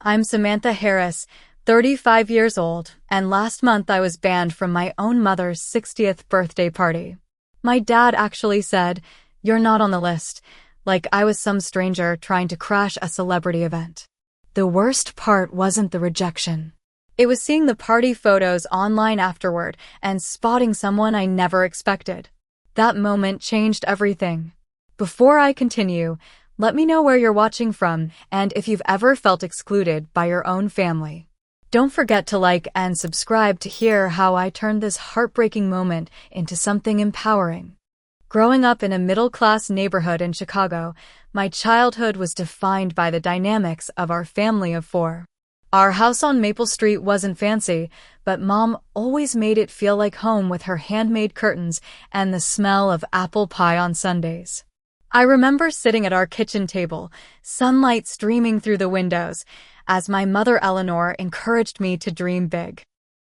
I'm Samantha Harris, 35 years old, and last month I was banned from my own mother's 60th birthday party. My dad actually said, "You're not on the list," like I was some stranger trying to crash a celebrity event. The worst part wasn't the rejection. It was seeing the party photos online afterward and spotting someone I never expected. That moment changed everything. Before I continue, let me know where you're watching from and if you've ever felt excluded by your own family. Don't forget to like and subscribe to hear how I turned this heartbreaking moment into something empowering. Growing up in a middle-class neighborhood in Chicago, my childhood was defined by the dynamics of our family of four. Our house on Maple Street wasn't fancy, but Mom always made it feel like home with her handmade curtains and the smell of apple pie on Sundays. I remember sitting at our kitchen table, sunlight streaming through the windows, as my mother Eleanor encouraged me to dream big.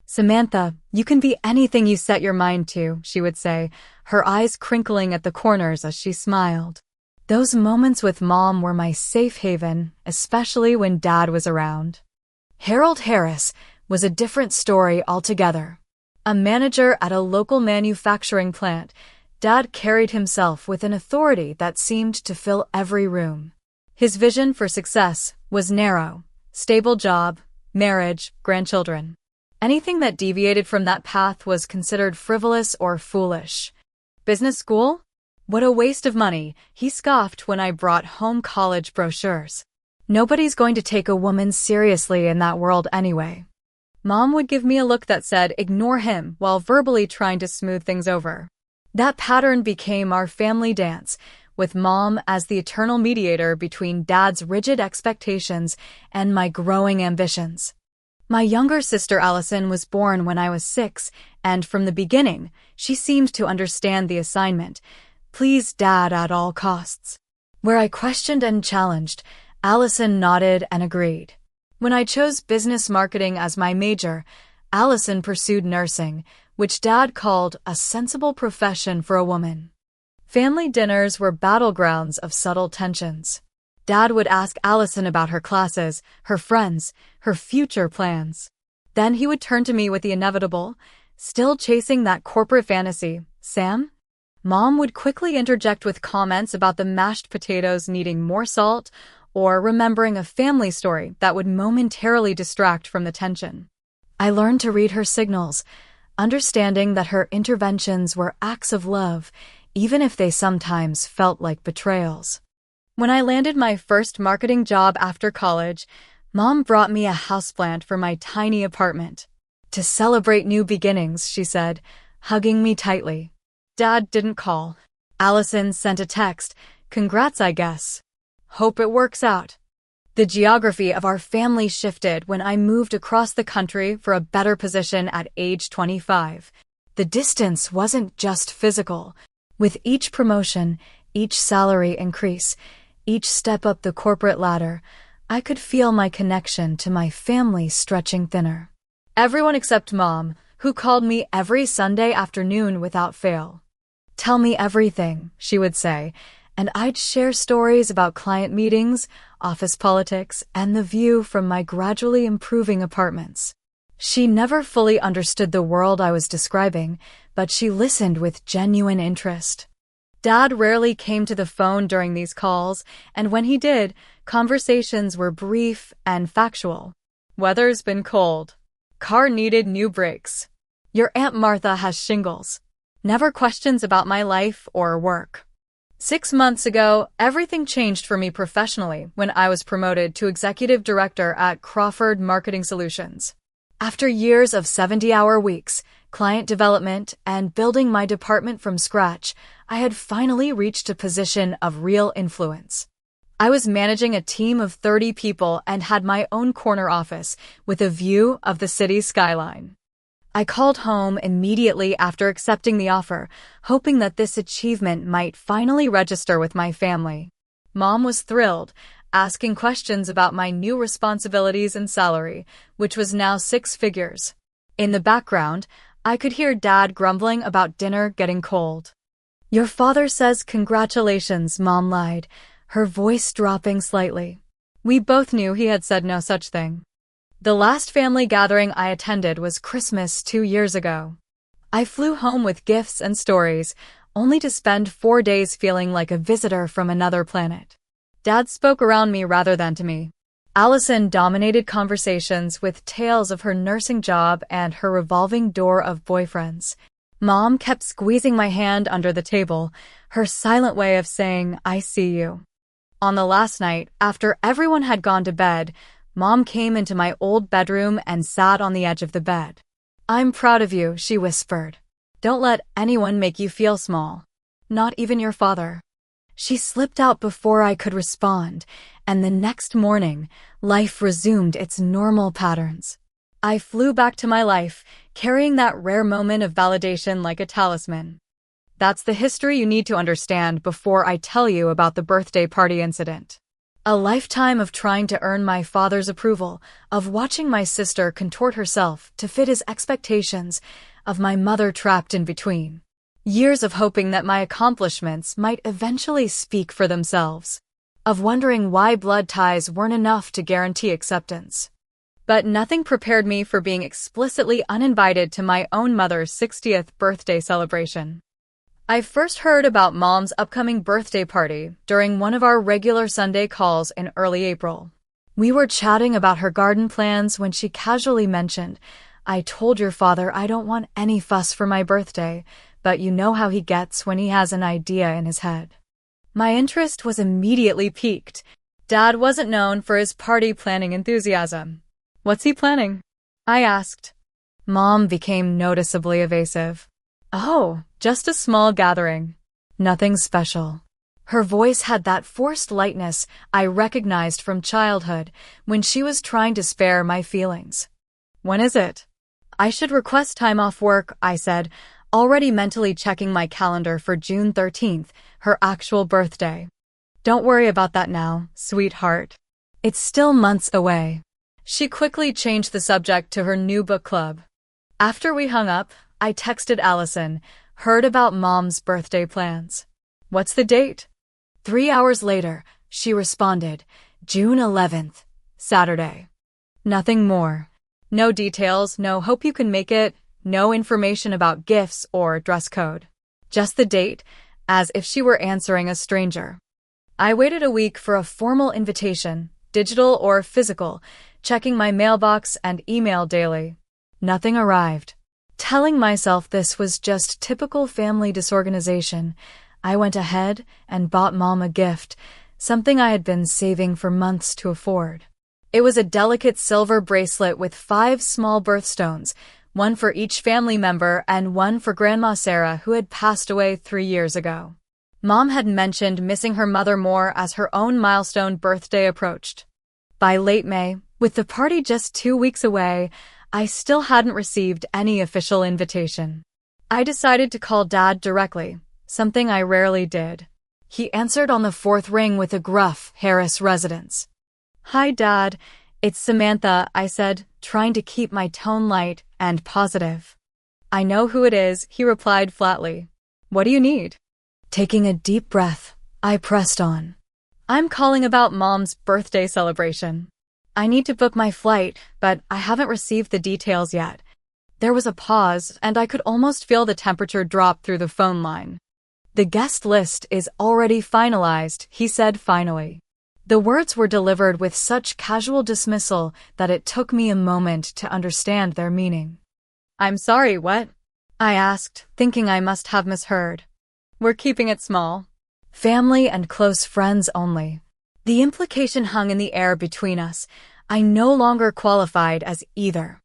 "Samantha, you can be anything you set your mind to," she would say, her eyes crinkling at the corners as she smiled. Those moments with Mom were my safe haven, especially when Dad was around. Harold Harris was a different story altogether. A manager at a local manufacturing plant, Dad carried himself with an authority that seemed to fill every room. His vision for success was narrow: stable job, marriage, grandchildren. Anything that deviated from that path was considered frivolous or foolish. Business school? What a waste of money, he scoffed when I brought home college brochures. Nobody's going to take a woman seriously in that world anyway. Mom would give me a look that said, "Ignore him," while verbally trying to smooth things over. That pattern became our family dance, with Mom as the eternal mediator between Dad's rigid expectations and my growing ambitions. My younger sister Allison was born when I was 6, and from the beginning, she seemed to understand the assignment: please Dad at all costs. Where I questioned and challenged, Allison nodded and agreed. When I chose business marketing as my major, Allison pursued nursing, which Dad called a sensible profession for a woman. Family dinners were battlegrounds of subtle tensions. Dad would ask Allison about her classes, her friends, her future plans. Then he would turn to me with the inevitable, "Still chasing that corporate fantasy, Sam?" Mom would quickly interject with comments about the mashed potatoes needing more salt or remembering a family story that would momentarily distract from the tension. I learned to read her signals, understanding that her interventions were acts of love, even if they sometimes felt like betrayals. When I landed my first marketing job after college, Mom brought me a houseplant for my tiny apartment. "To celebrate new beginnings," she said, hugging me tightly. Dad didn't call. Allison sent a text, "Congrats, I guess. Hope it works out." The geography of our family shifted when I moved across the country for a better position at age 25. The distance wasn't just physical. With each promotion, each salary increase, each step up the corporate ladder, I could feel my connection to my family stretching thinner. Everyone except Mom, who called me every Sunday afternoon without fail. "Tell me everything," she would say, and I'd share stories about client meetings, office politics, and the view from my gradually improving apartments. She never fully understood the world I was describing, but she listened with genuine interest. Dad rarely came to the phone during these calls, and when he did, conversations were brief and factual. "Weather's been cold. Car needed new brakes. Your Aunt Martha has shingles." Never questions about my life or work. 6 months ago, everything changed for me professionally when I was promoted to executive director at Crawford Marketing Solutions. After years of 70-hour weeks, client development, and building my department from scratch, I had finally reached a position of real influence. I was managing a team of 30 people and had my own corner office with a view of the city's skyline. I called home immediately after accepting the offer, hoping that this achievement might finally register with my family. Mom was thrilled, asking questions about my new responsibilities and salary, which was now 6 figures. In the background, I could hear Dad grumbling about dinner getting cold. "Your father says congratulations," Mom lied, her voice dropping slightly. We both knew he had said no such thing. The last family gathering I attended was Christmas 2 years ago. I flew home with gifts and stories, only to spend 4 days feeling like a visitor from another planet. Dad spoke around me rather than to me. Allison dominated conversations with tales of her nursing job and her revolving door of boyfriends. Mom kept squeezing my hand under the table, her silent way of saying, "I see you." On the last night, after everyone had gone to bed, Mom came into my old bedroom and sat on the edge of the bed. "I'm proud of you," she whispered. "Don't let anyone make you feel small. Not even your father." She slipped out before I could respond, and the next morning, life resumed its normal patterns. I flew back to my life, carrying that rare moment of validation like a talisman. That's the history you need to understand before I tell you about the birthday party incident. A lifetime of trying to earn my father's approval, of watching my sister contort herself to fit his expectations, of my mother trapped in between. Years of hoping that my accomplishments might eventually speak for themselves. Of wondering why blood ties weren't enough to guarantee acceptance. But nothing prepared me for being explicitly uninvited to my own mother's 60th birthday celebration. I first heard about Mom's upcoming birthday party during one of our regular Sunday calls in early April. We were chatting about her garden plans when she casually mentioned, "I told your father I don't want any fuss for my birthday, but you know how he gets when he has an idea in his head." My interest was immediately piqued. Dad wasn't known for his party planning enthusiasm. "What's he planning?" I asked. Mom became noticeably evasive. "Oh, just a small gathering. Nothing special." Her voice had that forced lightness I recognized from childhood when she was trying to spare my feelings. "When is it?" "I should request time off work," I said, already mentally checking my calendar for June 13th, her actual birthday. "Don't worry about that now, sweetheart. It's still months away." She quickly changed the subject to her new book club. After we hung up, I texted Allison, "Heard about Mom's birthday plans. What's the date?" 3 hours later, she responded, "June 11th, Saturday." Nothing more. No details, no hope you can make it, no information about gifts or dress code. Just the date, as if she were answering a stranger. I waited a week for a formal invitation, digital or physical, checking my mailbox and email daily. Nothing arrived. Telling myself this was just typical family disorganization, I went ahead and bought Mom a gift, something I had been saving for months to afford. It was a delicate silver bracelet with 5 small birthstones, one for each family member and one for Grandma Sarah, who had passed away 3 years ago. Mom had mentioned missing her mother more as her own milestone birthday approached. By late May, with the party just 2 weeks away, I still hadn't received any official invitation. I decided to call Dad directly, something I rarely did. He answered on the 4th ring with a gruff Harris residence. "Hi, Dad. It's Samantha," I said, trying to keep my tone light and positive. "I know who it is," he replied flatly. "What do you need?" Taking a deep breath, I pressed on. "I'm calling about Mom's birthday celebration. I need to book my flight, but I haven't received the details yet." There was a pause, and I could almost feel the temperature drop through the phone line. "The guest list is already finalized," he said finally. The words were delivered with such casual dismissal that it took me a moment to understand their meaning. "I'm sorry, what?" I asked, thinking I must have misheard. "We're keeping it small. Family and close friends only." The implication hung in the air between us. I no longer qualified as either.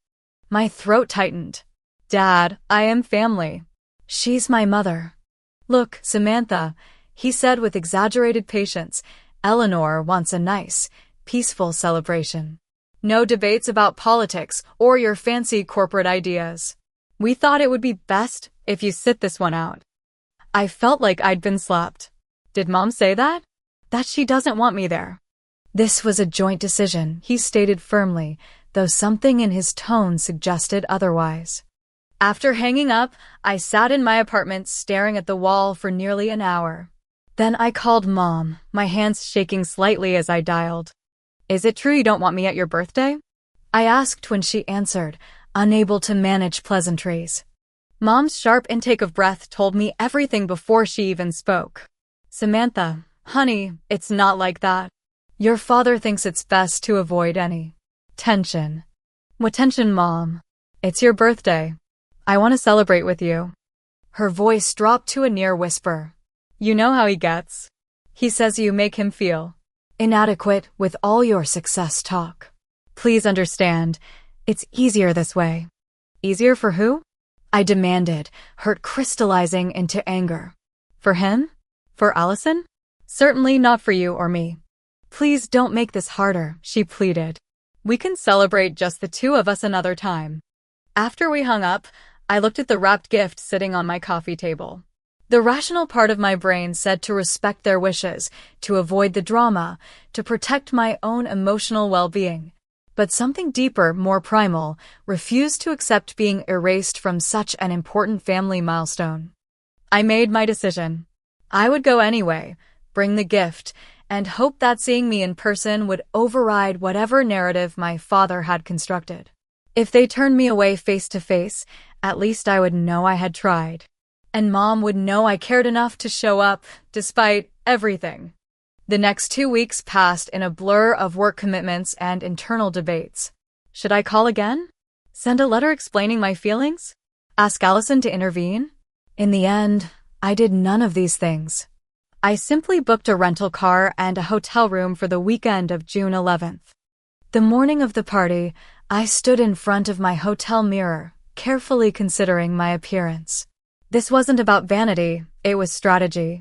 My throat tightened. "Dad, I am family. She's my mother." "Look, Samantha," he said with exaggerated patience, "Eleanor wants a nice, peaceful celebration. No debates about politics or your fancy corporate ideas. We thought it would be best if you sit this one out." I felt like I'd been slapped. Did Mom say that? That she doesn't want me there? This was a joint decision, he stated firmly, though something in his tone suggested otherwise. After hanging up, I sat in my apartment staring at the wall for nearly an hour. Then I called Mom, my hands shaking slightly as I dialed. Is it true you don't want me at your birthday? I asked when she answered, unable to manage pleasantries. Mom's sharp intake of breath told me everything before she even spoke. Samantha, honey, it's not like that. Your father thinks it's best to avoid any tension. What tension, Mom? It's your birthday. I want to celebrate with you. Her voice dropped to a near whisper. You know how he gets. He says you make him feel inadequate with all your success talk. Please understand, it's easier this way. Easier for who? I demanded, hurt crystallizing into anger. For him? For Allison? Certainly not for you or me. Please don't make this harder, she pleaded. We can celebrate just the two of us another time. After we hung up, I looked at the wrapped gift sitting on my coffee table. The rational part of my brain said to respect their wishes, to avoid the drama, to protect my own emotional well-being. But something deeper, more primal, refused to accept being erased from such an important family milestone. I made my decision. I would go anyway, bring the gift, and hope that seeing me in person would override whatever narrative my father had constructed. If they turned me away face to face, at least I would know I had tried. And Mom would know I cared enough to show up, despite everything. The next 2 weeks passed in a blur of work commitments and internal debates. Should I call again? Send a letter explaining my feelings? Ask Allison to intervene? In the end, I did none of these things. I simply booked a rental car and a hotel room for the weekend of June 11th. The morning of the party, I stood in front of my hotel mirror, carefully considering my appearance. This wasn't about vanity, it was strategy.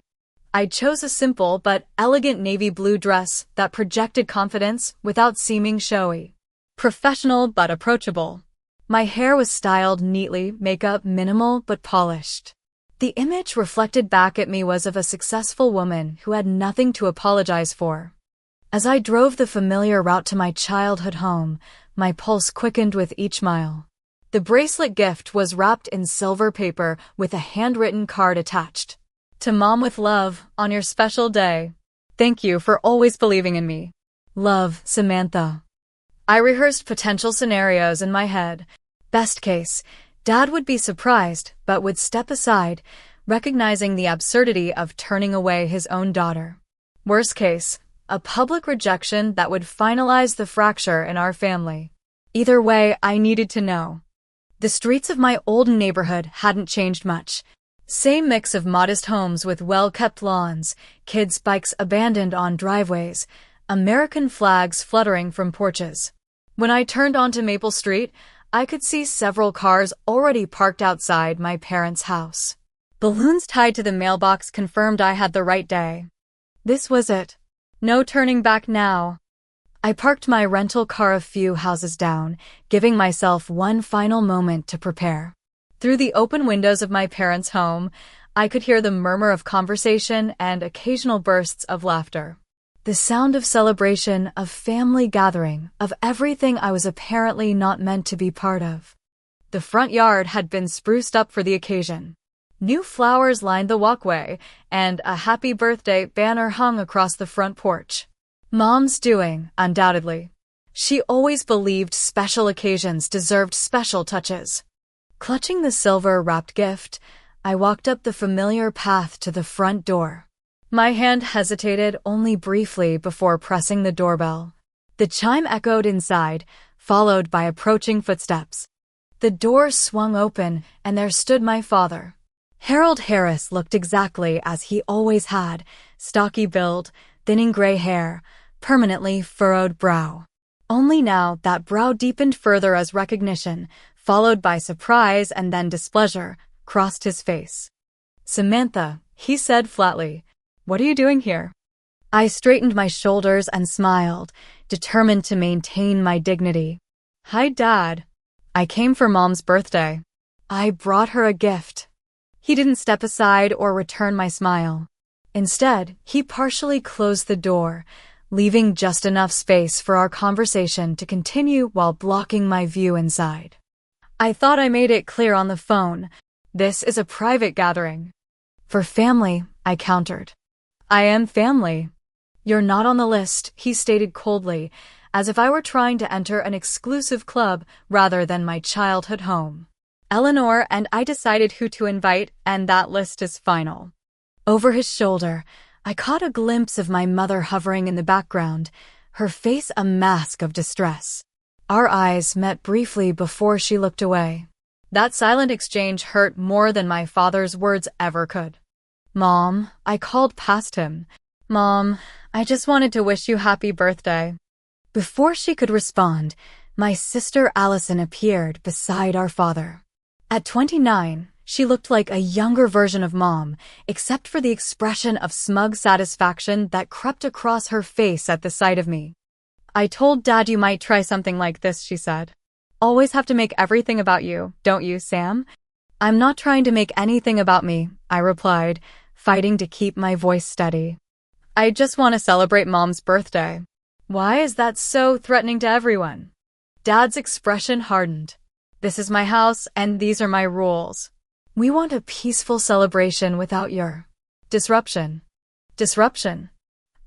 I chose a simple but elegant navy blue dress that projected confidence without seeming showy. Professional but approachable. My hair was styled neatly, makeup minimal but polished. The image reflected back at me was of a successful woman who had nothing to apologize for. As I drove the familiar route to my childhood home, my pulse quickened with each mile. The bracelet gift was wrapped in silver paper with a handwritten card attached. To Mom with love, on your special day. Thank you for always believing in me. Love, Samantha. I rehearsed potential scenarios in my head. Best case, Dad would be surprised, but would step aside, recognizing the absurdity of turning away his own daughter. Worst case, a public rejection that would finalize the fracture in our family. Either way, I needed to know. The streets of my old neighborhood hadn't changed much. Same mix of modest homes with well-kept lawns, kids' bikes abandoned on driveways, American flags fluttering from porches. When I turned onto Maple Street, I could see several cars already parked outside my parents' house. Balloons tied to the mailbox confirmed I had the right day. This was it. No turning back now. I parked my rental car a few houses down, giving myself one final moment to prepare. Through the open windows of my parents' home, I could hear the murmur of conversation and occasional bursts of laughter. The sound of celebration, of family gathering, of everything I was apparently not meant to be part of. The front yard had been spruced up for the occasion. New flowers lined the walkway, and a happy birthday banner hung across the front porch. Mom's doing, undoubtedly. She always believed special occasions deserved special touches. Clutching the silver-wrapped gift, I walked up the familiar path to the front door. My hand hesitated only briefly before pressing the doorbell. The chime echoed inside, followed by approaching footsteps. The door swung open, and there stood my father. Harold Harris looked exactly as he always had, stocky build, thinning gray hair, permanently furrowed brow. Only now that brow deepened further as recognition, followed by surprise and then displeasure, crossed his face. Samantha, he said flatly, what are you doing here? I straightened my shoulders and smiled, determined to maintain my dignity. Hi, Dad. I came for Mom's birthday. I brought her a gift. He didn't step aside or return my smile. Instead, he partially closed the door, leaving just enough space for our conversation to continue while blocking my view inside. I thought I made it clear on the phone. This is a private gathering. For family, I countered. I am family. You're not on the list, he stated coldly, as if I were trying to enter an exclusive club rather than my childhood home. Eleanor and I decided who to invite, and that list is final. Over his shoulder, I caught a glimpse of my mother hovering in the background, her face a mask of distress. Our eyes met briefly before she looked away. That silent exchange hurt more than my father's words ever could. "Mom," I called past him. "Mom, I just wanted to wish you happy birthday." Before she could respond, my sister Allison appeared beside our father. At 29, she looked like a younger version of Mom, except for the expression of smug satisfaction that crept across her face at the sight of me. "I told Dad you might try something like this," she said. "Always have to make everything about you, don't you, Sam?" "I'm not trying to make anything about me," I replied, fighting to keep my voice steady. "I just want to celebrate Mom's birthday." "Why is that so threatening to everyone?" Dad's expression hardened. "This is my house, and these are my rules. We want a peaceful celebration without your disruption." "Disruption?"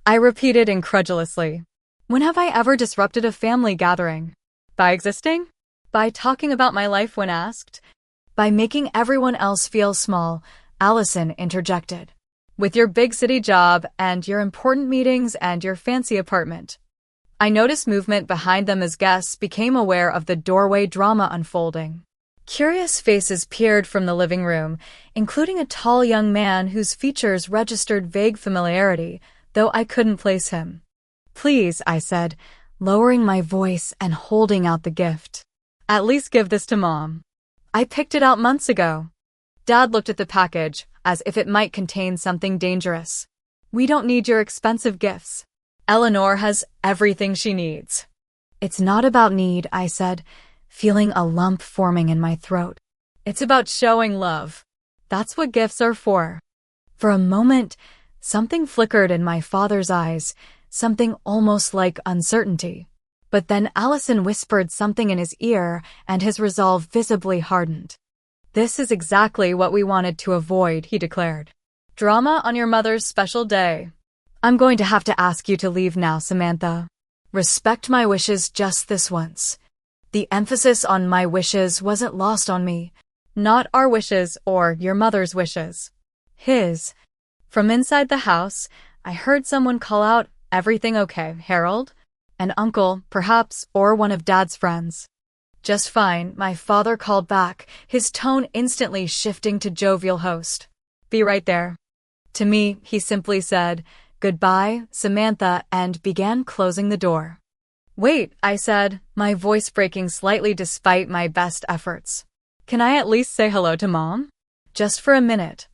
I repeated incredulously. "When have I ever disrupted a family gathering? By existing? By talking about my life when asked? By making everyone else feel small?" Allison interjected. "With your big city job, and your important meetings, and your fancy apartment." I noticed movement behind them as guests became aware of the doorway drama unfolding. Curious faces peered from the living room, including a tall young man whose features registered vague familiarity, though I couldn't place him. "Please," I said, lowering my voice and holding out the gift. "At least give this to Mom. I picked it out months ago." Dad looked at the package, as if it might contain something dangerous. "We don't need your expensive gifts. Eleanor has everything she needs." "It's not about need," I said, feeling a lump forming in my throat. "It's about showing love. That's what gifts are for." For a moment, something flickered in my father's eyes, something almost like uncertainty. But then Allison whispered something in his ear, and his resolve visibly hardened. "This is exactly what we wanted to avoid," he declared. "Drama on your mother's special day. I'm going to have to ask you to leave now, Samantha. Respect my wishes just this once." The emphasis on my wishes wasn't lost on me. Not our wishes or your mother's wishes. His. From inside the house, I heard someone call out, "Everything okay, Harold?" An uncle, perhaps, or one of Dad's friends. "Just fine," my father called back, his tone instantly shifting to jovial host. "Be right there." To me, he simply said, "Goodbye, Samantha," and began closing the door. "Wait," I said, my voice breaking slightly despite my best efforts. "Can I at least say hello to Mom? Just for a minute."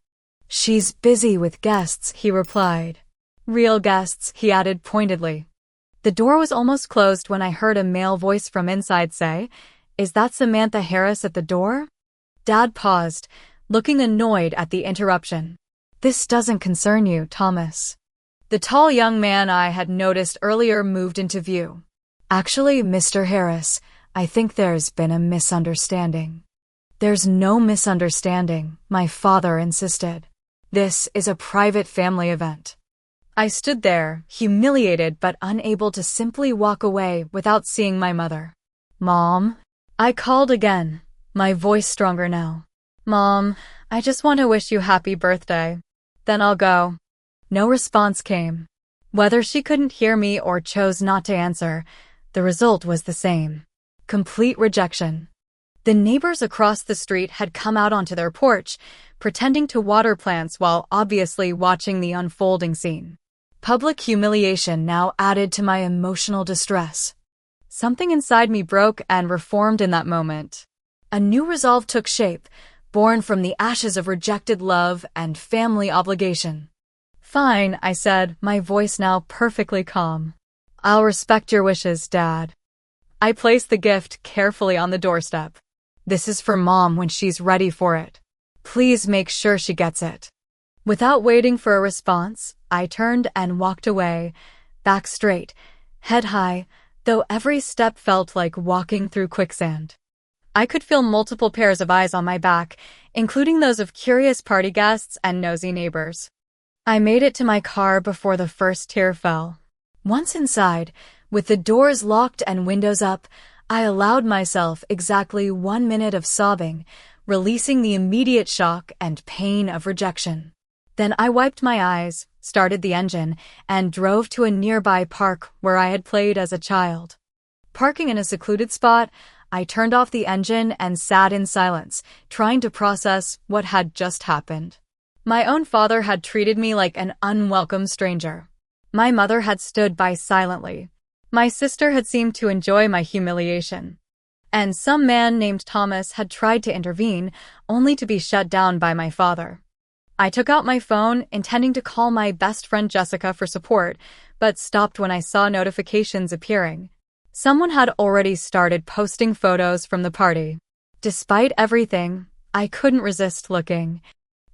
"She's busy with guests," he replied. "Real guests," he added pointedly. The door was almost closed when I heard a male voice from inside say, "Is that Samantha Harris at the door?" Dad paused, looking annoyed at the interruption. "This doesn't concern you, Thomas." The tall young man I had noticed earlier moved into view. "Actually, Mr. Harris, I think there's been a misunderstanding." "There's no misunderstanding," my father insisted. "This is a private family event." I stood there, humiliated but unable to simply walk away without seeing my mother. "Mom?" I called again, my voice stronger now. "Mom, I just want to wish you happy birthday. Then I'll go." No response came. Whether she couldn't hear me or chose not to answer, the result was the same. Complete rejection. The neighbors across the street had come out onto their porch, pretending to water plants while obviously watching the unfolding scene. Public humiliation now added to my emotional distress. Something inside me broke and reformed in that moment. A new resolve took shape, born from the ashes of rejected love and family obligation. "Fine," I said, my voice now perfectly calm. "I'll respect your wishes, Dad." I placed the gift carefully on the doorstep. "This is for Mom when she's ready for it. Please make sure she gets it." Without waiting for a response, I turned and walked away, back straight, head high, though every step felt like walking through quicksand. I could feel multiple pairs of eyes on my back, including those of curious party guests and nosy neighbors. I made it to my car before the first tear fell. Once inside, With the doors locked and windows up, I allowed myself exactly 1 minute of sobbing, releasing the immediate shock and pain of rejection. Then I wiped my eyes, started the engine, and drove to a nearby park where I had played as a child. Parking in a secluded spot, I turned off the engine and sat in silence, trying to process what had just happened. My own father had treated me like an unwelcome stranger. My mother had stood by silently. My sister had seemed to enjoy my humiliation. And some man named Thomas had tried to intervene, only to be shut down by my father. I took out my phone, intending to call my best friend Jessica for support, but stopped when I saw notifications appearing. Someone had already started posting photos from the party. Despite everything, I couldn't resist looking.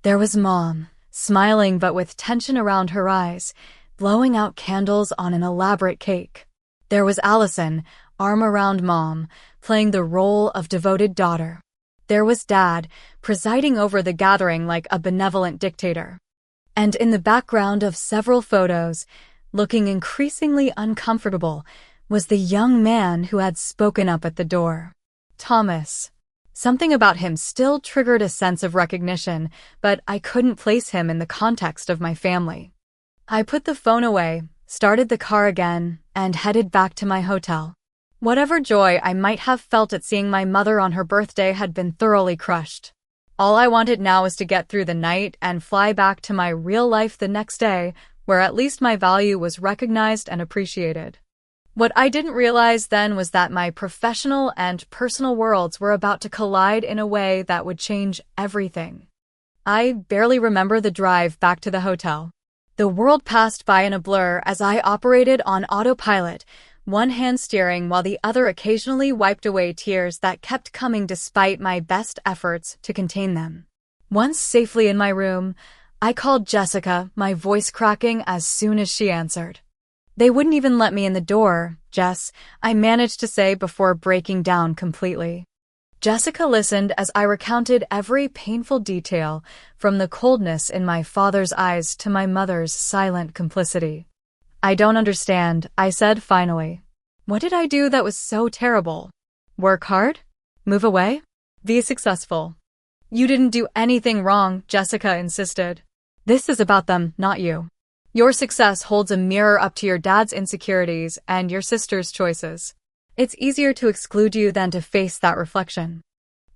There was Mom, smiling but with tension around her eyes, blowing out candles on an elaborate cake. There was Allison, arm around Mom, playing the role of devoted daughter. There was Dad, presiding over the gathering like a benevolent dictator. And in the background of several photos, looking increasingly uncomfortable, was the young man who had spoken up at the door. Thomas. Something about him still triggered a sense of recognition, but I couldn't place him in the context of my family. I put the phone away, started the car again, and headed back to my hotel. Whatever joy I might have felt at seeing my mother on her birthday had been thoroughly crushed. All I wanted now was to get through the night and fly back to my real life the next day, where at least my value was recognized and appreciated. What I didn't realize then was that my professional and personal worlds were about to collide in a way that would change everything. I barely remember the drive back to the hotel. The world passed by in a blur as I operated on autopilot, one hand steering while the other occasionally wiped away tears that kept coming despite my best efforts to contain them. Once safely in my room, I called Jessica, my voice cracking as soon as she answered. "They wouldn't even let me in the door, Jess," I managed to say before breaking down completely. Jessica listened as I recounted every painful detail, from the coldness in my father's eyes to my mother's silent complicity. "I don't understand," I said finally. "What did I do that was so terrible? Work hard? Move away? Be successful?" "You didn't do anything wrong," Jessica insisted. "This is about them, not you. Your success holds a mirror up to your dad's insecurities and your sister's choices. It's easier to exclude you than to face that reflection."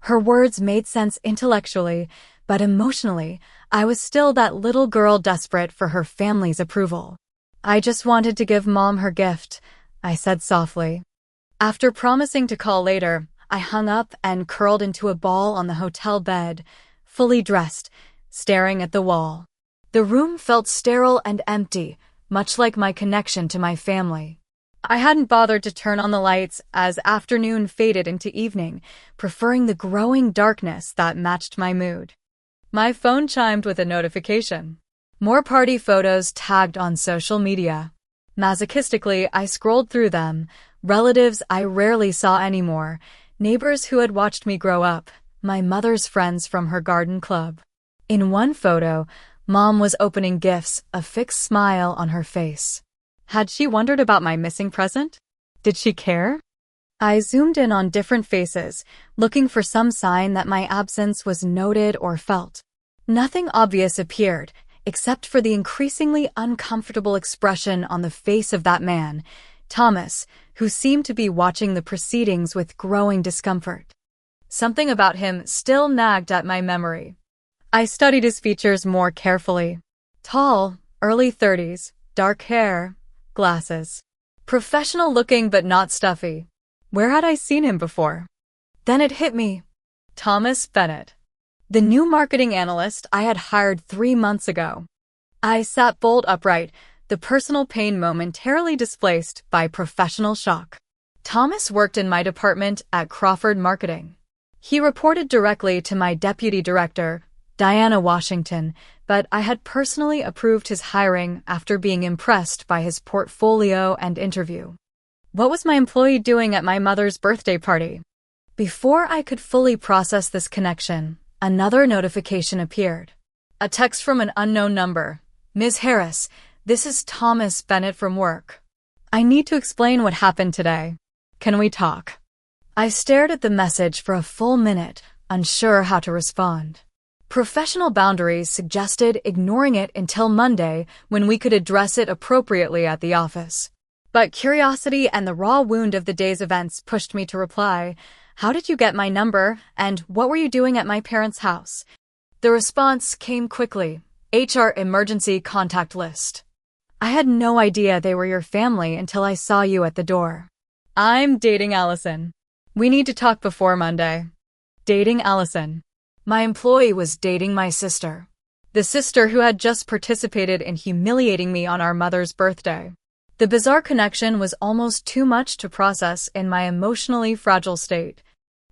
Her words made sense intellectually, but emotionally, I was still that little girl desperate for her family's approval. "I just wanted to give Mom her gift," I said softly. After promising to call later, I hung up and curled into a ball on the hotel bed, fully dressed, staring at the wall. The room felt sterile and empty, much like my connection to my family. I hadn't bothered to turn on the lights as afternoon faded into evening, preferring the growing darkness that matched my mood. My phone chimed with a notification. More party photos tagged on social media. Masochistically, I scrolled through them, relatives I rarely saw anymore, neighbors who had watched me grow up, my mother's friends from her garden club. In one photo, Mom was opening gifts, a fixed smile on her face. Had she wondered about my missing present? Did she care? I zoomed in on different faces, looking for some sign that my absence was noted or felt. Nothing obvious appeared, except for the increasingly uncomfortable expression on the face of that man, Thomas, who seemed to be watching the proceedings with growing discomfort. Something about him still nagged at my memory. I studied his features more carefully. Tall, early 30s, dark hair, glasses. Professional looking but not stuffy. Where had I seen him before? Then it hit me. Thomas Bennett. The new marketing analyst I had hired 3 months ago. I sat bolt upright, the personal pain momentarily displaced by professional shock. Thomas worked in my department at Crawford Marketing. He reported directly to my deputy director, Diana Washington, but I had personally approved his hiring after being impressed by his portfolio and interview. What was my employee doing at my mother's birthday party? Before I could fully process this connection, another notification appeared. A text from an unknown number. "Ms. Harris, this is Thomas Bennett from work." I need to explain what happened today. Can we talk? I stared at the message for a full minute, unsure how to respond. Professional boundaries suggested ignoring it until Monday when we could address it appropriately at the office. But curiosity and the raw wound of the day's events pushed me to reply, "How did you get my number, and what were you doing at my parents' house?" The response came quickly. HR emergency contact list. I had no idea they were your family until I saw you at the door. I'm dating Allison. We need to talk before Monday. Dating Allison. My employee was dating my sister. The sister who had just participated in humiliating me on our mother's birthday. The bizarre connection was almost too much to process in my emotionally fragile state.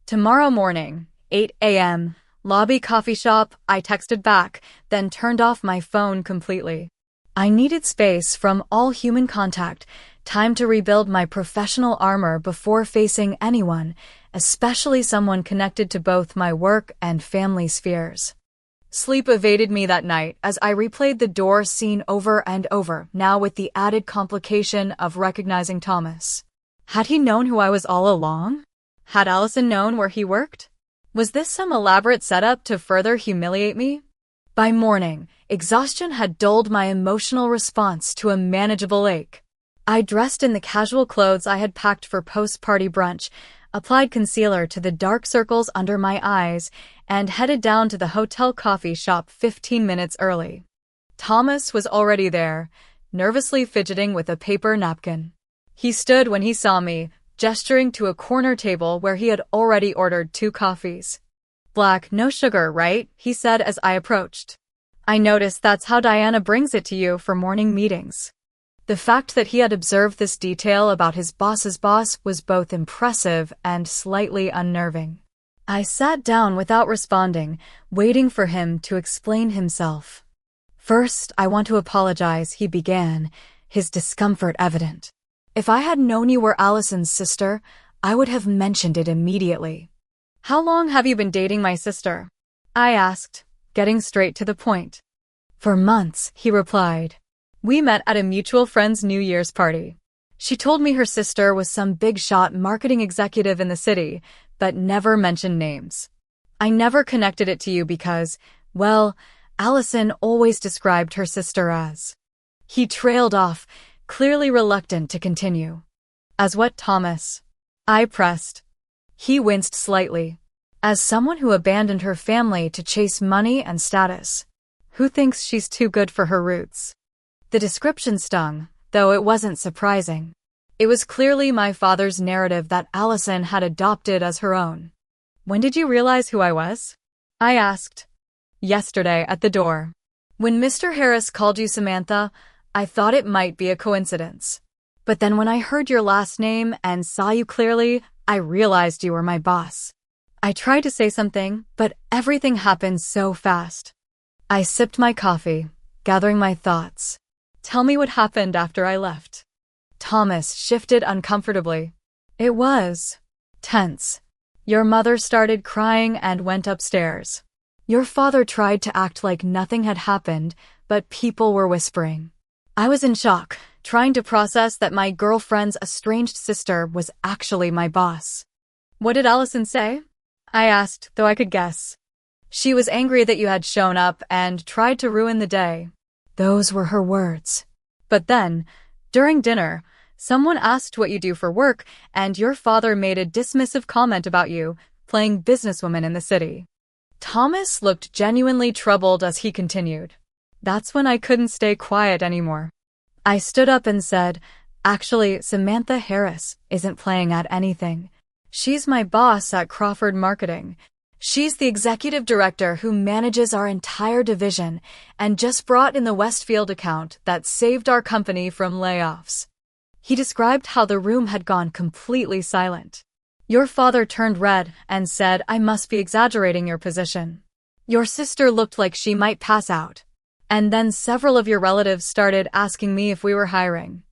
Tomorrow morning, 8 a.m., lobby coffee shop, I texted back, then turned off my phone completely. I needed space from all human contact, time to rebuild my professional armor before facing anyone, especially someone connected to both my work and family spheres. Sleep evaded me that night as I replayed the door scene over and over, now with the added complication of recognizing Thomas. Had he known who I was all along? Had Allison known where he worked? Was this some elaborate setup to further humiliate me? By morning, exhaustion had dulled my emotional response to a manageable ache. I dressed in the casual clothes I had packed for post-party brunch, applied concealer to the dark circles under my eyes, and headed down to the hotel coffee shop 15 minutes early. Thomas was already there, nervously fidgeting with a paper napkin. He stood when he saw me, gesturing to a corner table where he had already ordered 2 coffees. "Black, no sugar, right?" he said as I approached. "I noticed that's how Diana brings it to you for morning meetings." The fact that he had observed this detail about his boss's boss was both impressive and slightly unnerving. I sat down without responding, waiting for him to explain himself. "First, I want to apologize," he began, his discomfort evident. "If I had known you were Allison's sister, I would have mentioned it immediately." "How long have you been dating my sister?" I asked, getting straight to the point. "For months," he replied. "We met at a mutual friend's New Year's party. She told me her sister was some big-shot marketing executive in the city, but never mentioned names. I never connected it to you because, well, Allison always described her sister as." He trailed off, clearly reluctant to continue. "As what, Thomas?" I pressed. He winced slightly. "As someone who abandoned her family to chase money and status. Who thinks she's too good for her roots?" The description stung, though it wasn't surprising. It was clearly my father's narrative that Allison had adopted as her own. "When did you realize who I was?" I asked. "Yesterday at the door. When Mr. Harris called you Samantha, I thought it might be a coincidence. But then when I heard your last name and saw you clearly, I realized you were my boss." I tried to say something, but everything happened so fast. I sipped my coffee, gathering my thoughts. "Tell me what happened after I left." Thomas shifted uncomfortably. "It was tense. Your mother started crying and went upstairs. Your father tried to act like nothing had happened, but people were whispering. I was in shock, trying to process that my girlfriend's estranged sister was actually my boss." "What did Allison say?" I asked, though I could guess. "She was angry that you had shown up and tried to ruin the day." Those were her words. "But then, during dinner, someone asked what you do for work, and your father made a dismissive comment about you, playing businesswoman in the city." Thomas looked genuinely troubled as he continued. That's when I couldn't stay quiet anymore. I stood up and said, "Actually, Samantha Harris isn't playing at anything. She's my boss at Crawford Marketing. She's the executive director who manages our entire division and just brought in the Westfield account that saved our company from layoffs." He described how the room had gone completely silent. "Your father turned red and said I must be exaggerating your position. Your sister looked like she might pass out. And then several of your relatives started asking me if we were hiring."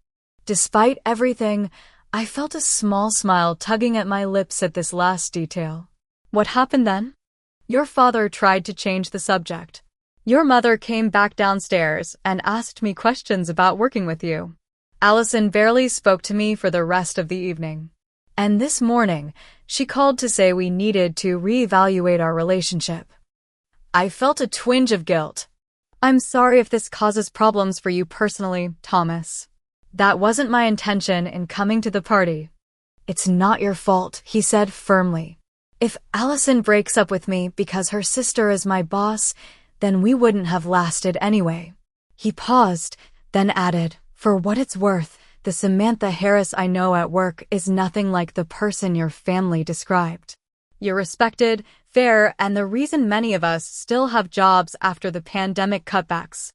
Despite everything, I felt a small smile tugging at my lips at this last detail. "What happened then?" "Your father tried to change the subject. Your mother came back downstairs and asked me questions about working with you. Allison barely spoke to me for the rest of the evening. And this morning, she called to say we needed to reevaluate our relationship. I felt a twinge of guilt. I'm sorry if this causes problems for you personally, Thomas. That wasn't my intention in coming to the party. It's not your fault, he said firmly. If Allison breaks up with me because her sister is my boss, then we wouldn't have lasted anyway. He paused, then added, for what it's worth, the Samantha Harris I know at work is nothing like the person your family described. You're respected, fair, and the reason many of us still have jobs after the pandemic cutbacks.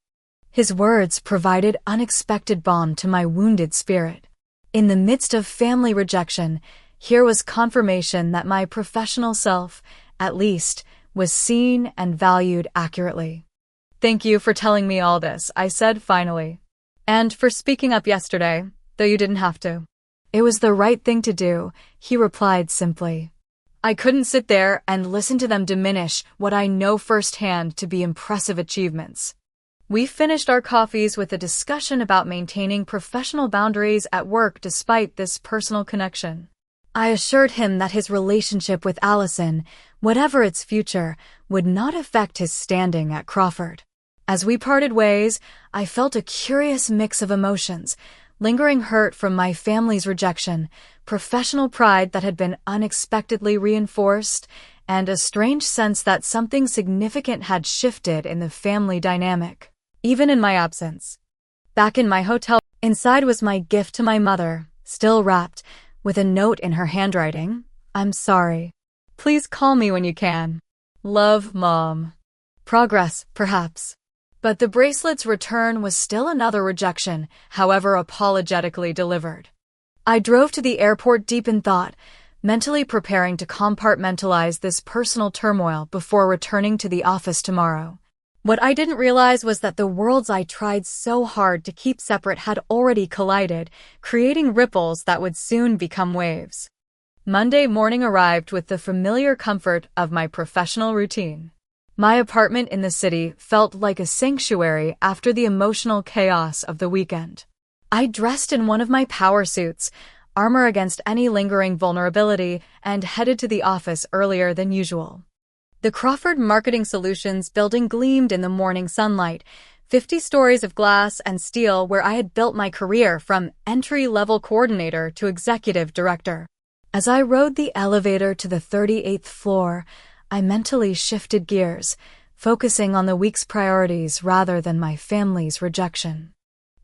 His words provided unexpected balm to my wounded spirit. In the midst of family rejection, here was confirmation that my professional self, at least, was seen and valued accurately. Thank you for telling me all this, I said finally. And for speaking up yesterday, though you didn't have to. It was the right thing to do, he replied simply. I couldn't sit there and listen to them diminish what I know firsthand to be impressive achievements. We finished our coffees with a discussion about maintaining professional boundaries at work despite this personal connection. I assured him that his relationship with Allison, whatever its future, would not affect his standing at Crawford. As we parted ways, I felt a curious mix of emotions, lingering hurt from my family's rejection, professional pride that had been unexpectedly reinforced, and a strange sense that something significant had shifted in the family dynamic, even in my absence. Back in my hotel, inside was my gift to my mother, still wrapped, with a note in her handwriting. I'm sorry. Please call me when you can. Love, Mom. Progress, perhaps. But the bracelet's return was still another rejection, however apologetically delivered. I drove to the airport deep in thought, mentally preparing to compartmentalize this personal turmoil before returning to the office tomorrow. What I didn't realize was that the worlds I tried so hard to keep separate had already collided, creating ripples that would soon become waves. Monday morning arrived with the familiar comfort of my professional routine. My apartment in the city felt like a sanctuary after the emotional chaos of the weekend. I dressed in one of my power suits, armor against any lingering vulnerability, and headed to the office earlier than usual. The Crawford Marketing Solutions building gleamed in the morning sunlight, 50 stories of glass and steel where I had built my career from entry-level coordinator to executive director. As I rode the elevator to the 38th floor, I mentally shifted gears, focusing on the week's priorities rather than my family's rejection.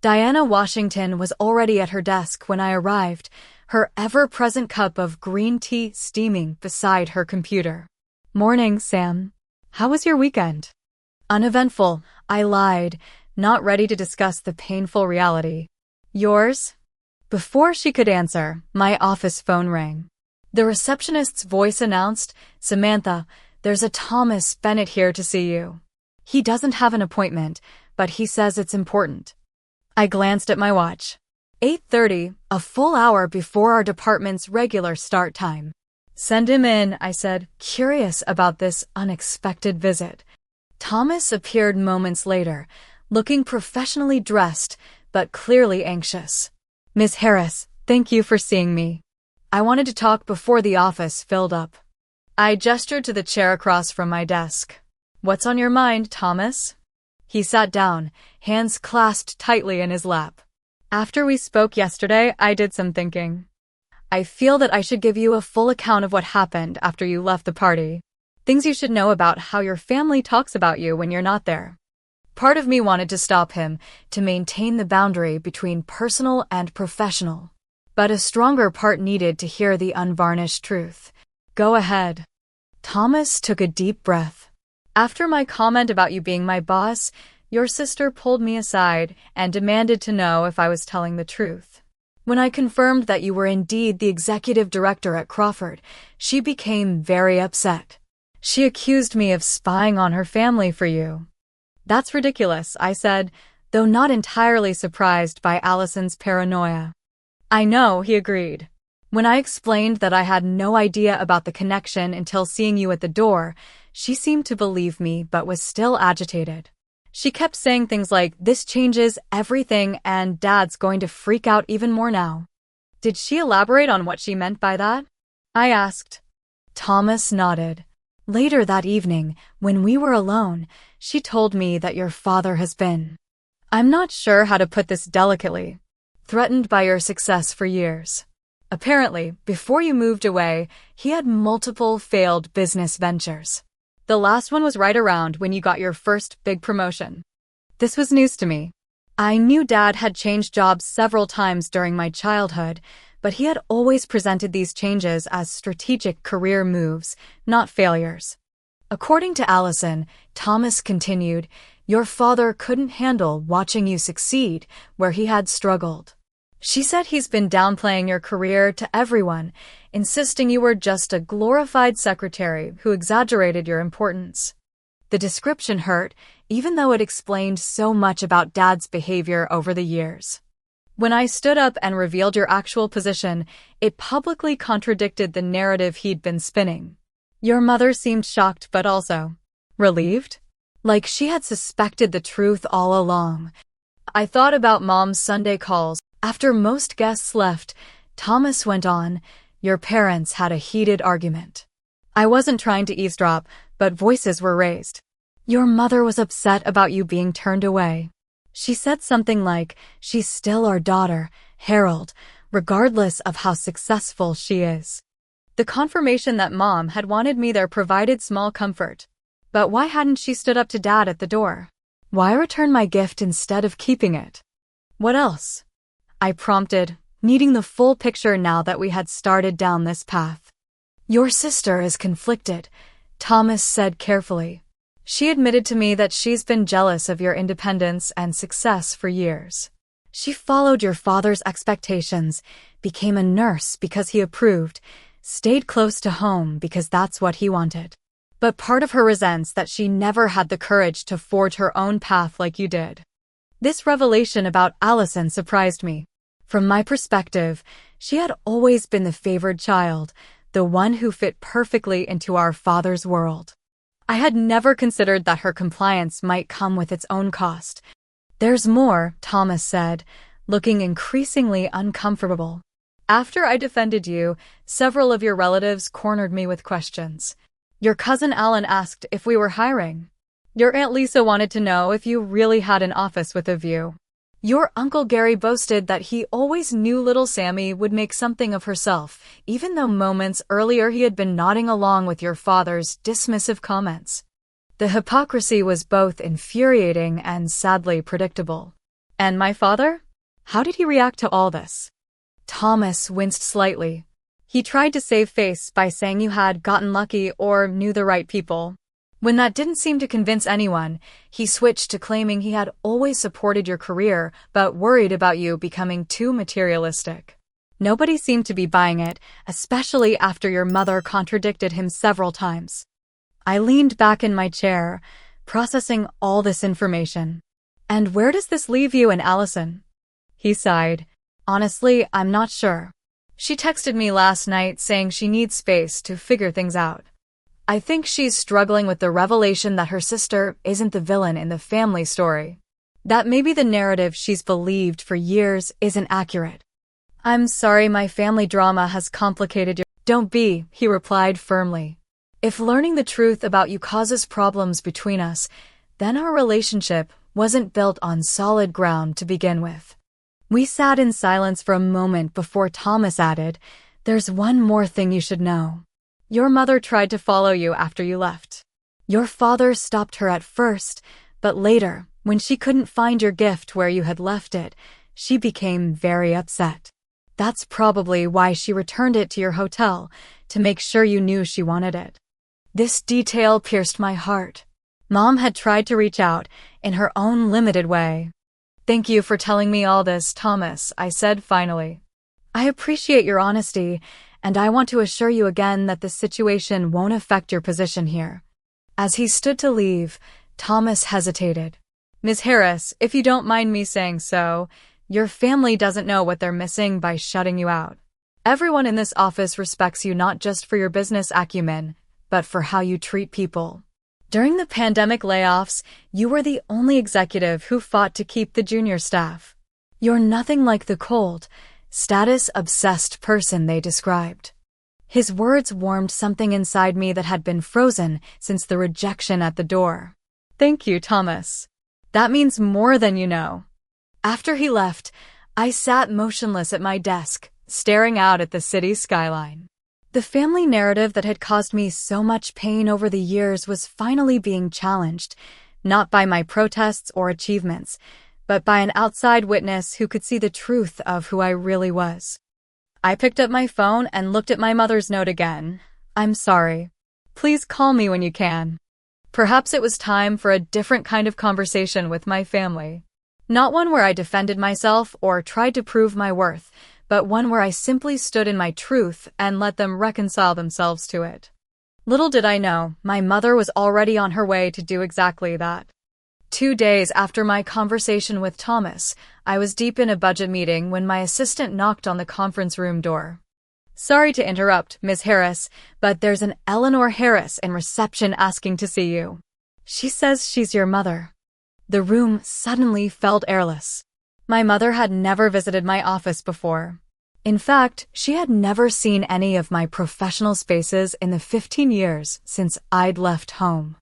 Diana Washington was already at her desk when I arrived, her ever-present cup of green tea steaming beside her computer. Morning, Sam. How was your weekend? Uneventful, I lied, not ready to discuss the painful reality. Yours? Before she could answer, my office phone rang. The receptionist's voice announced, Samantha, there's a Thomas Bennett here to see you. He doesn't have an appointment, but he says it's important. I glanced at my watch. 8:30, a full hour before our department's regular start time. Send him in, I said, curious about this unexpected visit. Thomas appeared moments later, looking professionally dressed, but clearly anxious. Ms. Harris, thank you for seeing me. I wanted to talk before the office filled up. I gestured to the chair across from my desk. What's on your mind, Thomas? He sat down, hands clasped tightly in his lap. After we spoke yesterday, I did some thinking. I feel that I should give you a full account of what happened after you left the party. Things you should know about how your family talks about you when you're not there. Part of me wanted to stop him, to maintain the boundary between personal and professional. But a stronger part needed to hear the unvarnished truth. Go ahead. Thomas took a deep breath. After my comment about you being my boss, your sister pulled me aside and demanded to know if I was telling the truth. When I confirmed that you were indeed the executive director at Crawford, she became very upset. She accused me of spying on her family for you. That's ridiculous, I said, though not entirely surprised by Allison's paranoia. I know, he agreed. When I explained that I had no idea about the connection until seeing you at the door, she seemed to believe me but was still agitated. She kept saying things like, "This changes everything and Dad's going to freak out even more now." Did she elaborate on what she meant by that? I asked. Thomas nodded. Later that evening, when we were alone, she told me that your father has been, I'm not sure how to put this delicately, threatened by your success for years. Apparently, before you moved away, he had multiple failed business ventures. The last one was right around when you got your first big promotion. This was news to me. I knew Dad had changed jobs several times during my childhood, but he had always presented these changes as strategic career moves, not failures. According to Allison, Thomas continued, your father couldn't handle watching you succeed where he had struggled. She said he's been downplaying your career to everyone, insisting you were just a glorified secretary who exaggerated your importance. The description hurt, even though it explained so much about Dad's behavior over the years. When I stood up and revealed your actual position, it publicly contradicted the narrative he'd been spinning. Your mother seemed shocked but also relieved, like she had suspected the truth all along. I thought about Mom's Sunday calls. After most guests left, Thomas went on, your parents had a heated argument. I wasn't trying to eavesdrop, but voices were raised. Your mother was upset about you being turned away. She said something like, she's still our daughter, Harold, regardless of how successful she is. The confirmation that Mom had wanted me there provided small comfort. But why hadn't she stood up to Dad at the door? Why return my gift instead of keeping it? What else? I prompted, needing the full picture now that we had started down this path. Your sister is conflicted, Thomas said carefully. She admitted to me that she's been jealous of your independence and success for years. She followed your father's expectations, became a nurse because he approved, stayed close to home because that's what he wanted. But part of her resents that she never had the courage to forge her own path like you did. This revelation about Allison surprised me. From my perspective, she had always been the favored child, the one who fit perfectly into our father's world. I had never considered that her compliance might come with its own cost. There's more, Thomas said, looking increasingly uncomfortable. After I defended you, several of your relatives cornered me with questions. Your cousin Alan asked if we were hiring. Your Aunt Lisa wanted to know if you really had an office with a view. Your Uncle Gary boasted that he always knew little Sammy would make something of herself, even though moments earlier he had been nodding along with your father's dismissive comments. The hypocrisy was both infuriating and sadly predictable. And my father? How did he react to all this? Thomas winced slightly. He tried to save face by saying you had gotten lucky or knew the right people. When that didn't seem to convince anyone, he switched to claiming he had always supported your career but worried about you becoming too materialistic. Nobody seemed to be buying it, especially after your mother contradicted him several times. I leaned back in my chair, processing all this information. And where does this leave you and Allison? He sighed. Honestly, I'm not sure. She texted me last night saying she needs space to figure things out. I think she's struggling with the revelation that her sister isn't the villain in the family story. That maybe the narrative she's believed for years isn't accurate. I'm sorry my family drama has complicated your— Don't be, he replied firmly. If learning the truth about you causes problems between us, then our relationship wasn't built on solid ground to begin with. We sat in silence for a moment before Thomas added, there's one more thing you should know. Your mother tried to follow you after you left. Your father stopped her at first, but later, when she couldn't find your gift where you had left it, she became very upset. That's probably why she returned it to your hotel, to make sure you knew she wanted it. This detail pierced my heart. Mom had tried to reach out, in her own limited way. Thank you for telling me all this, Thomas, I said finally. I appreciate your honesty, and I want to assure you again that this situation won't affect your position here. As he stood to leave, Thomas hesitated. Ms. Harris, if you don't mind me saying so, your family doesn't know what they're missing by shutting you out. Everyone in this office respects you not just for your business acumen, but for how you treat people. During the pandemic layoffs, you were the only executive who fought to keep the junior staff. You're nothing like the cold, status-obsessed person they described. His words warmed something inside me that had been frozen since the rejection at the door. Thank you, Thomas. That means more than you know. After he left, I sat motionless at my desk, staring out at the city skyline. The family narrative that had caused me so much pain over the years was finally being challenged, not by my protests or achievements, but by an outside witness who could see the truth of who I really was. I picked up my phone and looked at my mother's note again. I'm sorry. Please call me when you can. Perhaps it was time for a different kind of conversation with my family. Not one where I defended myself or tried to prove my worth, but one where I simply stood in my truth and let them reconcile themselves to it. Little did I know, my mother was already on her way to do exactly that. 2 days after my conversation with Thomas, I was deep in a budget meeting when my assistant knocked on the conference room door. Sorry to interrupt, Ms. Harris, but there's an Eleanor Harris in reception asking to see you. She says she's your mother. The room suddenly felt airless. My mother had never visited my office before. In fact, she had never seen any of my professional spaces in the 15 years since I'd left home.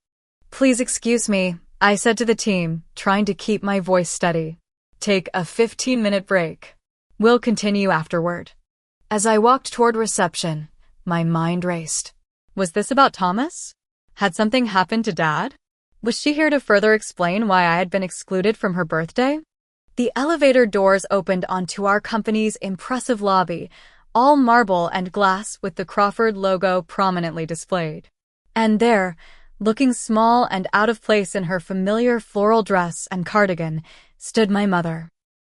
Please excuse me, I said to the team, trying to keep my voice steady. Take a 15-minute break. We'll continue afterward. As I walked toward reception, my mind raced. Was this about Thomas? Had something happened to Dad? Was she here to further explain why I had been excluded from her birthday? The elevator doors opened onto our company's impressive lobby, all marble and glass with the Crawford logo prominently displayed. And there, looking small and out of place in her familiar floral dress and cardigan, stood my mother.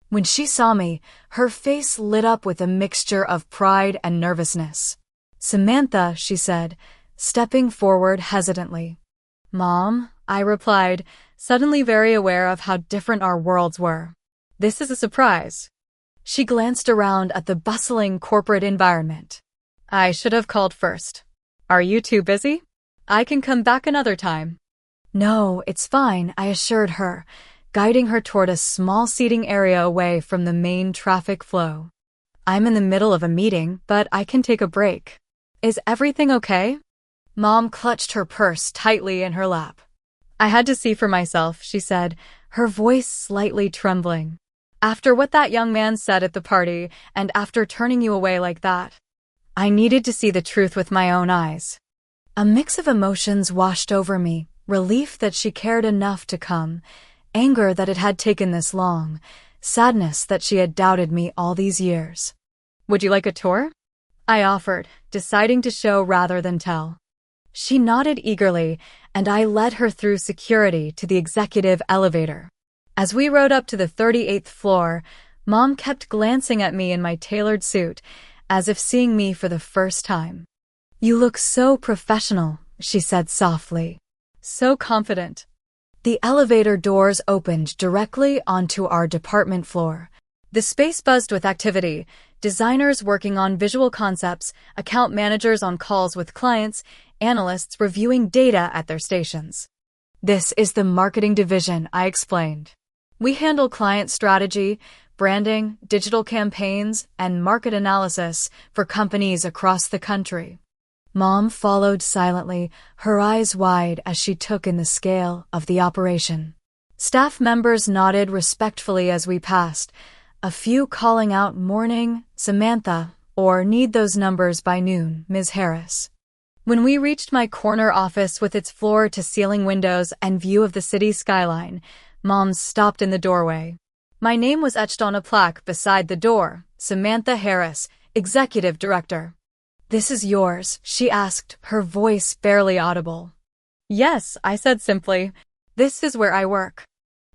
When she saw me, her face lit up with a mixture of pride and nervousness. Samantha, she said, stepping forward hesitantly. Mom, I replied, suddenly very aware of how different our worlds were. This is a surprise. She glanced around at the bustling corporate environment. I should have called first. Are you too busy? I can come back another time. No, it's fine, I assured her, guiding her toward a small seating area away from the main traffic flow. I'm in the middle of a meeting, but I can take a break. Is everything okay? Mom clutched her purse tightly in her lap. I had to see for myself, she said, her voice slightly trembling. After what that young man said at the party, and after turning you away like that, I needed to see the truth with my own eyes. A mix of emotions washed over me, relief that she cared enough to come, anger that it had taken this long, sadness that she had doubted me all these years. Would you like a tour? I offered, deciding to show rather than tell. She nodded eagerly, and I led her through security to the executive elevator. As we rode up to the 38th floor, Mom kept glancing at me in my tailored suit, as if seeing me for the first time. You look so professional, she said softly. So confident. The elevator doors opened directly onto our department floor. The space buzzed with activity, designers working on visual concepts, account managers on calls with clients, analysts reviewing data at their stations. This is the marketing division, I explained. We handle client strategy, branding, digital campaigns, and market analysis for companies across the country. Mom followed silently, her eyes wide as she took in the scale of the operation. Staff members nodded respectfully as we passed, a few calling out "Morning, Samantha," or "Need those numbers by noon, Ms. Harris." When we reached my corner office with its floor-to-ceiling windows and view of the city skyline, Mom stopped in the doorway. My name was etched on a plaque beside the door, Samantha Harris, Executive Director. This is yours, she asked, her voice barely audible. Yes, I said simply. This is where I work.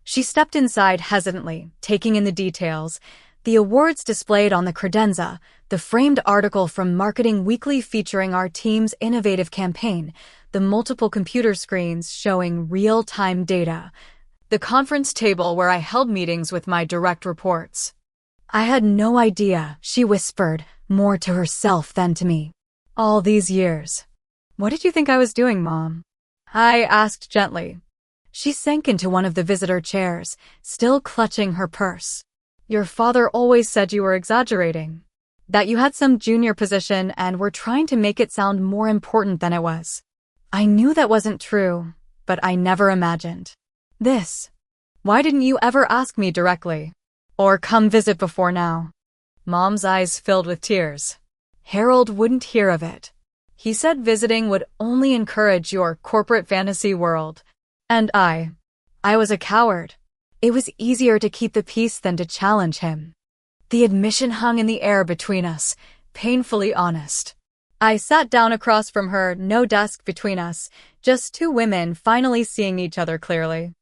She stepped inside hesitantly, taking in the details. The awards displayed on the credenza, the framed article from Marketing Weekly featuring our team's innovative campaign, the multiple computer screens showing real-time data, the conference table where I held meetings with my direct reports. I had no idea, she whispered, more to herself than to me. All these years. What did you think I was doing, Mom? I asked gently. She sank into one of the visitor chairs, still clutching her purse. Your father always said you were exaggerating. That you had some junior position and were trying to make it sound more important than it was. I knew that wasn't true, but I never imagined this. Why didn't you ever ask me directly? Or come visit before now? Mom's eyes filled with tears. Harold wouldn't hear of it. He said visiting would only encourage your corporate fantasy world. And I was a coward. It was easier to keep the peace than to challenge him. The admission hung in the air between us, painfully honest. I sat down across from her, no desk between us, just two women finally seeing each other clearly.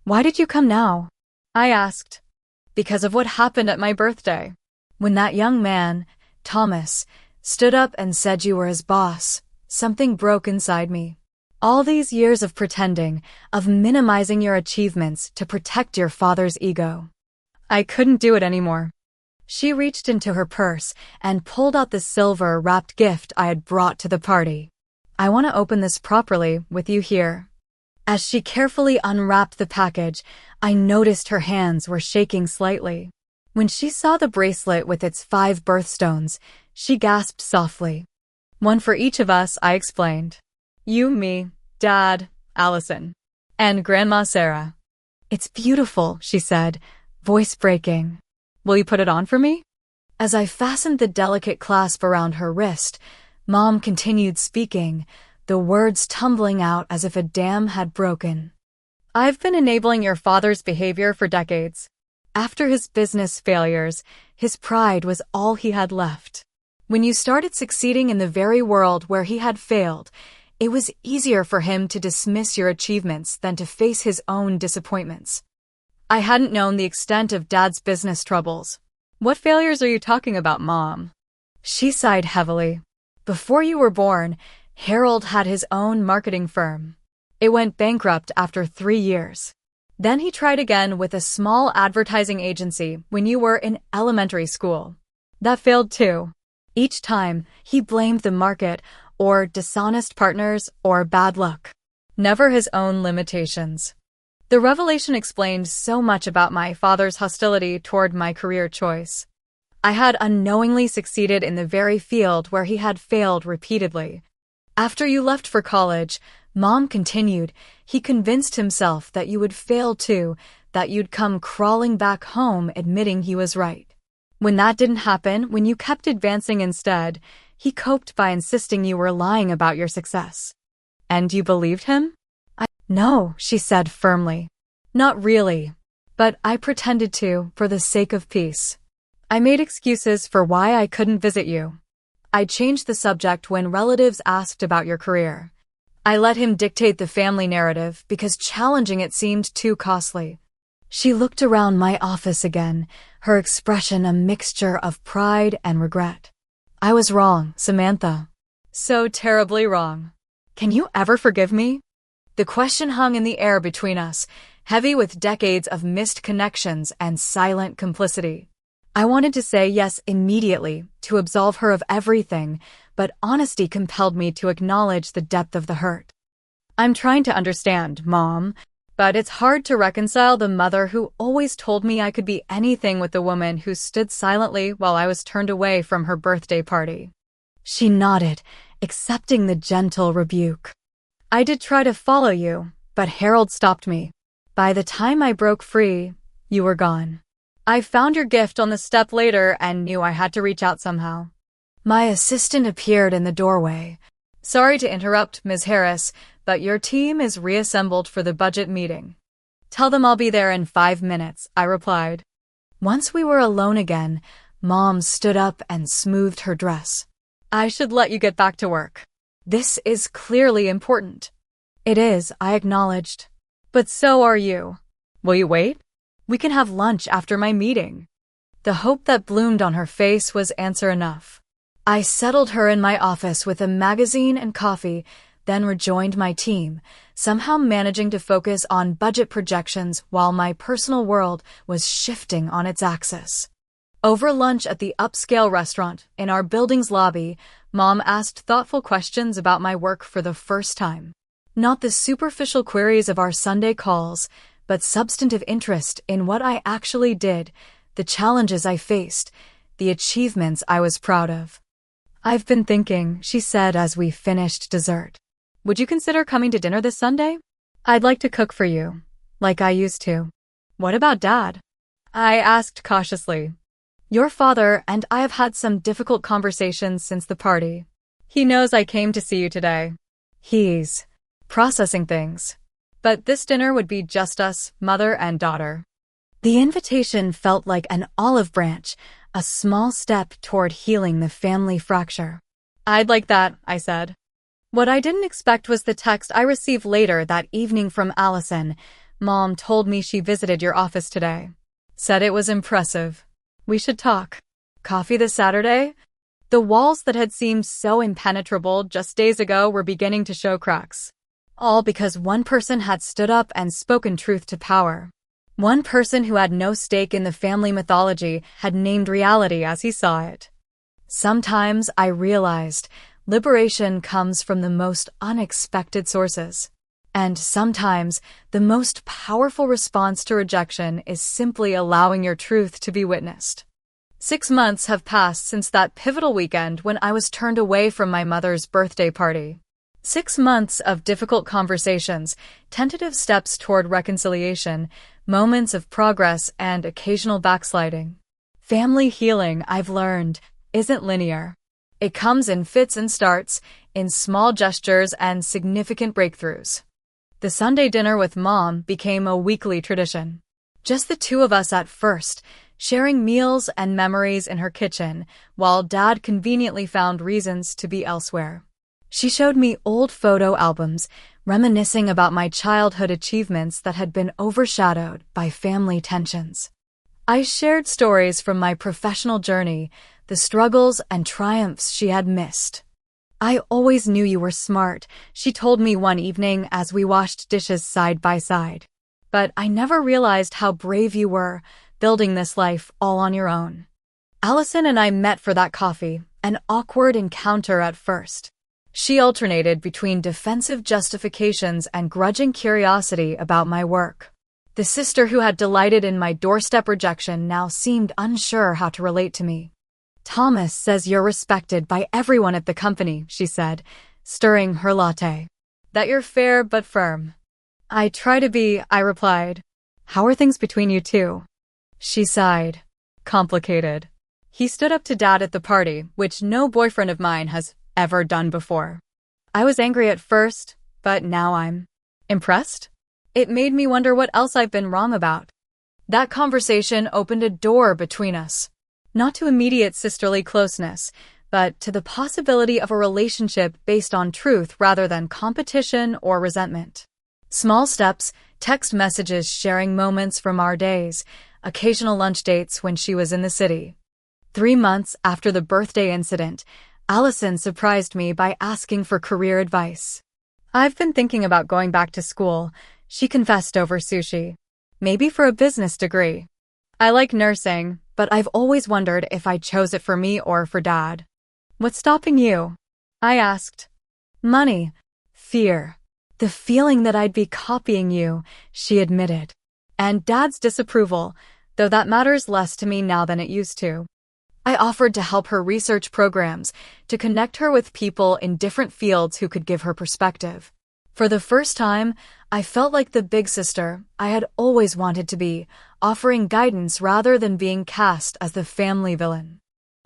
Why did you come now? I asked. Because of what happened at my birthday. When that young man, Thomas, stood up and said you were his boss, something broke inside me. All these years of pretending, of minimizing your achievements to protect your father's ego. I couldn't do it anymore. She reached into her purse and pulled out the silver-wrapped gift I had brought to the party. I want to open this properly with you here. As she carefully unwrapped the package, I noticed her hands were shaking slightly. When she saw the bracelet with its 5 birthstones, she gasped softly. One for each of us, I explained. You, me, Dad, Allison, and Grandma Sarah. It's beautiful, she said, voice breaking. Will you put it on for me? As I fastened the delicate clasp around her wrist, Mom continued speaking, the words tumbling out as if a dam had broken. I've been enabling your father's behavior for decades. After his business failures, his pride was all he had left. When you started succeeding in the very world where he had failed, it was easier for him to dismiss your achievements than to face his own disappointments. I hadn't known the extent of Dad's business troubles. What failures are you talking about, Mom? She sighed heavily. Before you were born, Harold had his own marketing firm. It went bankrupt after 3 years. Then he tried again with a small advertising agency when you were in elementary school. That failed too. Each time, he blamed the market, or dishonest partners, or bad luck. Never his own limitations. The revelation explained so much about my father's hostility toward my career choice. I had unknowingly succeeded in the very field where he had failed repeatedly. After you left for college, Mom continued, he convinced himself that you would fail too, that you'd come crawling back home admitting he was right. When that didn't happen, when you kept advancing instead, he coped by insisting you were lying about your success. And you believed him? No, she said firmly. Not really. But I pretended to, for the sake of peace. I made excuses for why I couldn't visit you. I changed the subject when relatives asked about your career. I let him dictate the family narrative because challenging it seemed too costly. She looked around my office again, her expression a mixture of pride and regret. I was wrong, Samantha. So terribly wrong. Can you ever forgive me? The question hung in the air between us, heavy with decades of missed connections and silent complicity. I wanted to say yes immediately, to absolve her of everything, but honesty compelled me to acknowledge the depth of the hurt. I'm trying to understand, Mom, but it's hard to reconcile the mother who always told me I could be anything with the woman who stood silently while I was turned away from her birthday party. She nodded, accepting the gentle rebuke. I did try to follow you, but Harold stopped me. By the time I broke free, you were gone. I found your gift on the step later and knew I had to reach out somehow. My assistant appeared in the doorway. Sorry to interrupt, Ms. Harris, but your team is reassembled for the budget meeting. Tell them I'll be there in 5 minutes, I replied. Once we were alone again, Mom stood up and smoothed her dress. I should let you get back to work. This is clearly important. It is, I acknowledged. But so are you. Will you wait? We can have lunch after my meeting. The hope that bloomed on her face was answer enough. I settled her in my office with a magazine and coffee, then rejoined my team, somehow managing to focus on budget projections while my personal world was shifting on its axis. Over lunch at the upscale restaurant in our building's lobby, Mom asked thoughtful questions about my work for the first time. Not the superficial queries of our Sunday calls, but substantive interest in what I actually did, the challenges I faced, the achievements I was proud of. "I've been thinking," she said as we finished dessert. "Would you consider coming to dinner this Sunday? I'd like to cook for you, like I used to." "What about Dad?" I asked cautiously. "Your father and I have had some difficult conversations since the party. He knows I came to see you today. He's processing things. But this dinner would be just us, mother and daughter." The invitation felt like an olive branch, a small step toward healing the family fracture. "I'd like that," I said. What I didn't expect was the text I received later that evening from Allison. "Mom told me she visited your office today. Said it was impressive. We should talk. Coffee this Saturday?" The walls that had seemed so impenetrable just days ago were beginning to show cracks. All because one person had stood up and spoken truth to power. One person who had no stake in the family mythology had named reality as he saw it. Sometimes I realized liberation comes from the most unexpected sources. And sometimes the most powerful response to rejection is simply allowing your truth to be witnessed. 6 months have passed since that pivotal weekend when I was turned away from my mother's birthday party. 6 months of difficult conversations, tentative steps toward reconciliation, moments of progress, and occasional backsliding. Family healing, I've learned, isn't linear. It comes in fits and starts, in small gestures and significant breakthroughs. The Sunday dinner with Mom became a weekly tradition. Just the two of us at first, sharing meals and memories in her kitchen, while Dad conveniently found reasons to be elsewhere. She showed me old photo albums, reminiscing about my childhood achievements that had been overshadowed by family tensions. I shared stories from my professional journey, the struggles and triumphs she had missed. "I always knew you were smart," she told me one evening as we washed dishes side by side. "But I never realized how brave you were, building this life all on your own." Allison and I met for that coffee, an awkward encounter at first. She alternated between defensive justifications and grudging curiosity about my work. The sister who had delighted in my doorstep rejection now seemed unsure how to relate to me. "Thomas says you're respected by everyone at the company," she said, stirring her latte. "That you're fair but firm." "I try to be," I replied. "How are things between you two?" She sighed. "Complicated." He stood up to Dad at the party, which no boyfriend of mine has ever done before. I was angry at first, but now I'm impressed. It made me wonder what else I've been wrong about. That conversation opened a door between us, not to immediate sisterly closeness, but to the possibility of a relationship based on truth rather than competition or resentment. Small steps, text messages sharing moments from our days, occasional lunch dates when she was in the city. 3 months after the birthday incident, Allison surprised me by asking for career advice. "I've been thinking about going back to school," she confessed over sushi. "Maybe for a business degree. I like nursing, but I've always wondered if I chose it for me or for Dad." "What's stopping you?" I asked. "Money. Fear. The feeling that I'd be copying you," she admitted. "And Dad's disapproval, though that matters less to me now than it used to." I offered to help her research programs, to connect her with people in different fields who could give her perspective. For the first time, I felt like the big sister I had always wanted to be, offering guidance rather than being cast as the family villain.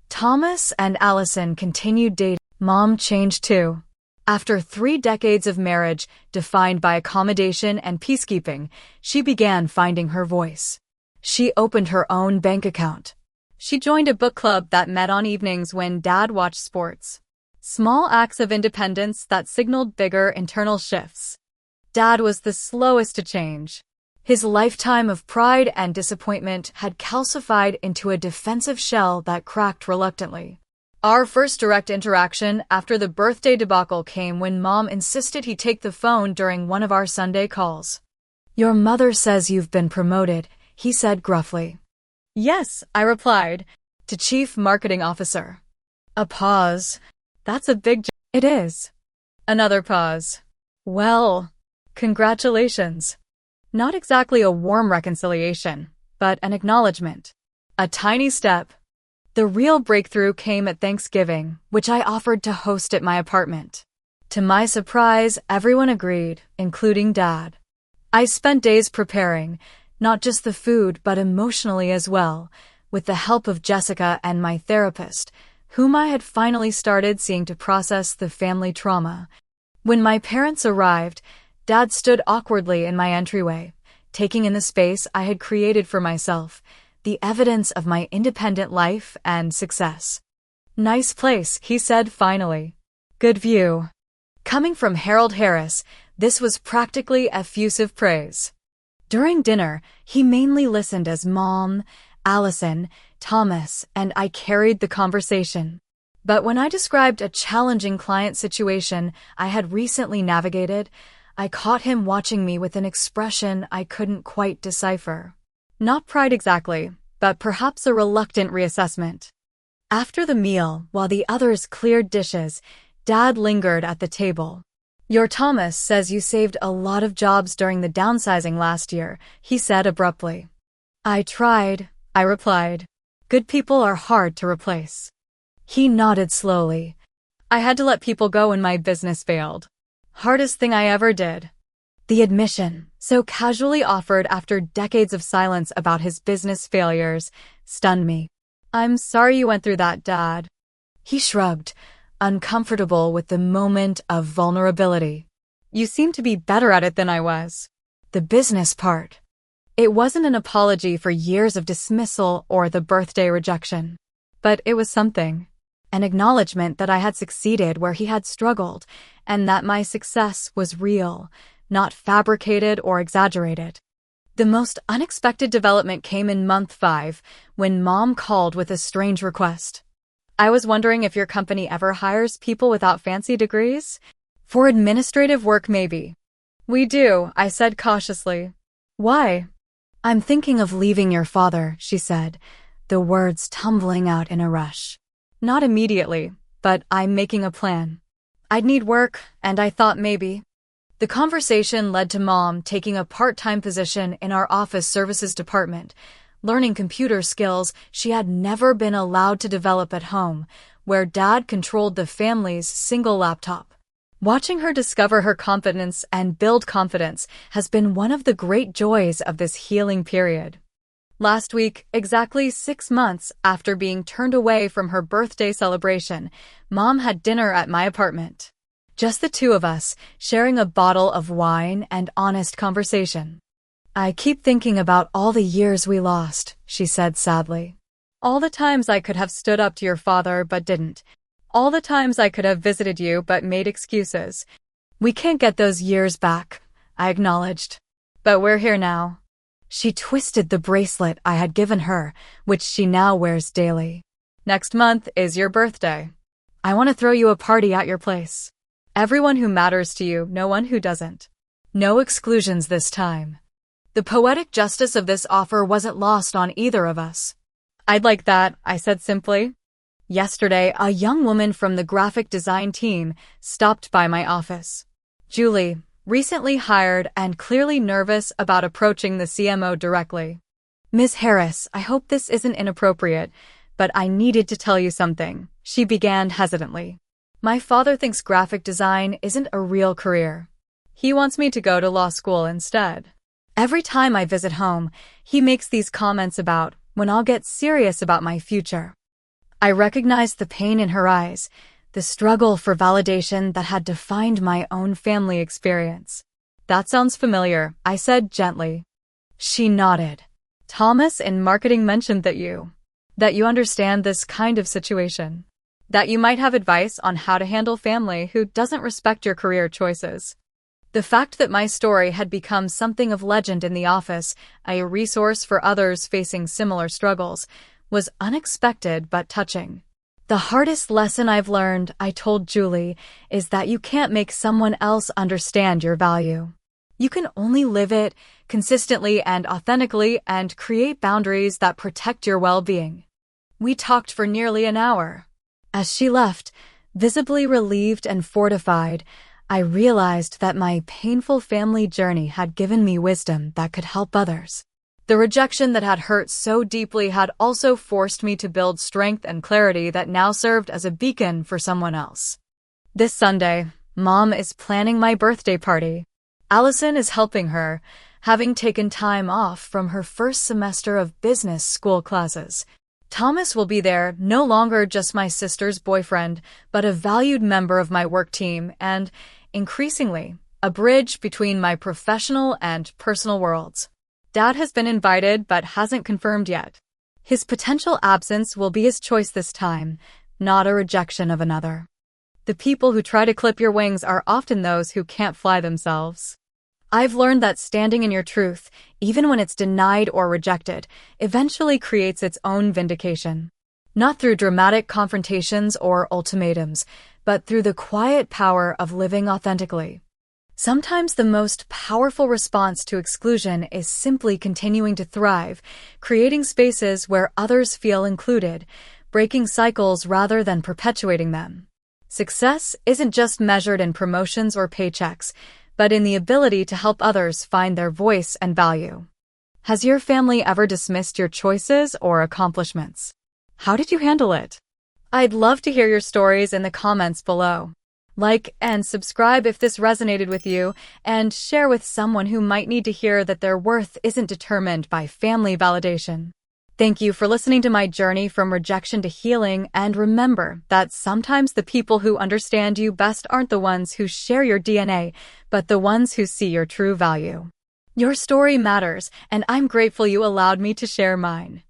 Thomas and Allison continued dating. Mom changed too. After 3 decades of marriage defined by accommodation and peacekeeping, she began finding her voice. She opened her own bank account. She joined a book club that met on evenings when Dad watched sports. Small acts of independence that signaled bigger internal shifts. Dad was the slowest to change. His lifetime of pride and disappointment had calcified into a defensive shell that cracked reluctantly. Our first direct interaction after the birthday debacle came when Mom insisted he take the phone during one of our Sunday calls. "Your mother says you've been promoted," he said gruffly. "Yes," I replied, "to Chief Marketing Officer." A pause. "That's a big job." "It is." Another pause. Well, congratulations. Not exactly a warm reconciliation, but an acknowledgement. A tiny step. The real breakthrough came at Thanksgiving, which I offered to host at my apartment. To my surprise, everyone agreed, including Dad. I spent days preparing, not just the food but emotionally as well, with the help of Jessica and my therapist, whom I had finally started seeing to process the family trauma. When my parents arrived, Dad stood awkwardly in my entryway, taking in the space I had created for myself, the evidence of my independent life and success. "Nice place," he said finally. "Good view." Coming from Harold Harris, this was practically effusive praise. During dinner, he mainly listened as Mom, Allison, Thomas, and I carried the conversation. But when I described a challenging client situation I had recently navigated, I caught him watching me with an expression I couldn't quite decipher. Not pride exactly, but perhaps a reluctant reassessment. After the meal, while the others cleared dishes, Dad lingered at the table. "Your Thomas says you saved a lot of jobs during the downsizing last year," he said abruptly. "I tried," I replied. "Good people are hard to replace." He nodded slowly. "I had to let people go when my business failed. Hardest thing I ever did." The admission, so casually offered after decades of silence about his business failures, stunned me. "I'm sorry you went through that, Dad." He shrugged, uncomfortable with the moment of vulnerability. "You seem to be better at it than I was." The business part. It wasn't an apology for years of dismissal or the birthday rejection. But it was something. An acknowledgement that I had succeeded where he had struggled, and that my success was real, not fabricated or exaggerated. The most unexpected development came in month 5, when Mom called with a strange request. "I was wondering if your company ever hires people without fancy degrees?" "For administrative work, maybe." "We do," I said cautiously. "Why?" "I'm thinking of leaving your father," she said, the words tumbling out in a rush. "Not immediately, but I'm making a plan. I'd need work, and I thought maybe." The conversation led to Mom taking a part-time position in our office services department, learning computer skills she had never been allowed to develop at home, where Dad controlled the family's single laptop. Watching her discover her competence and build confidence has been one of the great joys of this healing period. Last week, exactly 6 months after being turned away from her birthday celebration, Mom had dinner at my apartment. Just the two of us, sharing a bottle of wine and honest conversation. "I keep thinking about all the years we lost," she said sadly. "All the times I could have stood up to your father but didn't. All the times I could have visited you but made excuses. We can't get those years back," I acknowledged. "But we're here now." She twisted the bracelet I had given her, which she now wears daily. "Next month is your birthday. I want to throw you a party at your place. Everyone who matters to you, no one who doesn't. No exclusions this time." The poetic justice of this offer wasn't lost on either of us. "I'd like that," I said simply. Yesterday, a young woman from the graphic design team stopped by my office. Julie, recently hired and clearly nervous about approaching the CMO directly. "Ms. Harris, I hope this isn't inappropriate, but I needed to tell you something," she began hesitantly. "My father thinks graphic design isn't a real career. He wants me to go to law school instead. Every time I visit home, he makes these comments about when I'll get serious about my future." I recognized the pain in her eyes, the struggle for validation that had defined my own family experience. "That sounds familiar," I said gently. She nodded. "Thomas in marketing mentioned that you understand this kind of situation. That you might have advice on how to handle family who doesn't respect your career choices." The fact that my story had become something of legend in the office, a resource for others facing similar struggles, was unexpected but touching. "The hardest lesson I've learned," I told Julie, "is that you can't make someone else understand your value. You can only live it consistently and authentically and create boundaries that protect your well-being." We talked for nearly an hour. As she left, visibly relieved and fortified, I realized that my painful family journey had given me wisdom that could help others. The rejection that had hurt so deeply had also forced me to build strength and clarity that now served as a beacon for someone else. This Sunday, Mom is planning my birthday party. Allison is helping her, having taken time off from her first semester of business school classes. Thomas will be there, no longer just my sister's boyfriend, but a valued member of my work team and, increasingly, a bridge between my professional and personal worlds. Dad has been invited but hasn't confirmed yet. His potential absence will be his choice this time, not a rejection of another. The people who try to clip your wings are often those who can't fly themselves. I've learned that standing in your truth, even when it's denied or rejected, eventually creates its own vindication. Not through dramatic confrontations or ultimatums, but through the quiet power of living authentically. Sometimes the most powerful response to exclusion is simply continuing to thrive, creating spaces where others feel included, breaking cycles rather than perpetuating them. Success isn't just measured in promotions or paychecks, but in the ability to help others find their voice and value. Has your family ever dismissed your choices or accomplishments? How did you handle it? I'd love to hear your stories in the comments below. Like and subscribe if this resonated with you, and share with someone who might need to hear that their worth isn't determined by family validation. Thank you for listening to my journey from rejection to healing, and remember that sometimes the people who understand you best aren't the ones who share your DNA, but the ones who see your true value. Your story matters, and I'm grateful you allowed me to share mine.